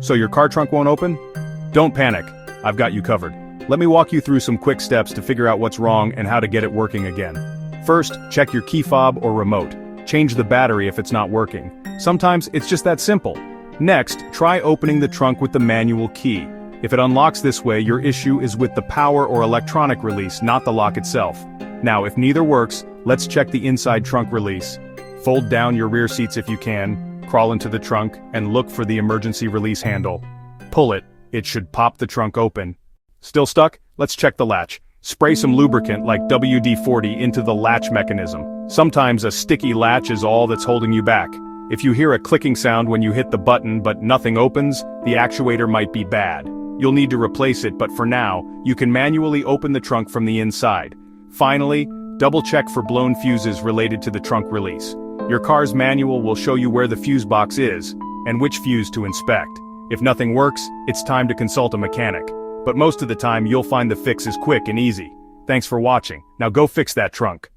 So your car trunk won't open? Don't panic, I've got you covered. Let me walk you through some quick steps to figure out what's wrong and how to get it working again. First, check your key fob or remote. Change the battery if it's not working. Sometimes it's just that simple. Next, try opening the trunk with the manual key. If it unlocks this way, your issue is with the power or electronic release, not the lock itself. Now, if neither works, let's check the inside trunk release. Fold down your rear seats if you can, crawl into the trunk, and look for the emergency release handle. Pull it, it should pop the trunk open. Still stuck? Let's check the latch. Spray some lubricant like WD-40 into the latch mechanism. Sometimes a sticky latch is all that's holding you back. If you hear a clicking sound when you hit the button but nothing opens, the actuator might be bad. You'll need to replace it, but for now, you can manually open the trunk from the inside. Finally, double-check for blown fuses related to the trunk release. Your car's manual will show you where the fuse box is, and which fuse to inspect. If nothing works, it's time to consult a mechanic. But most of the time you'll find the fix is quick and easy. Thanks for watching. Now go fix that trunk.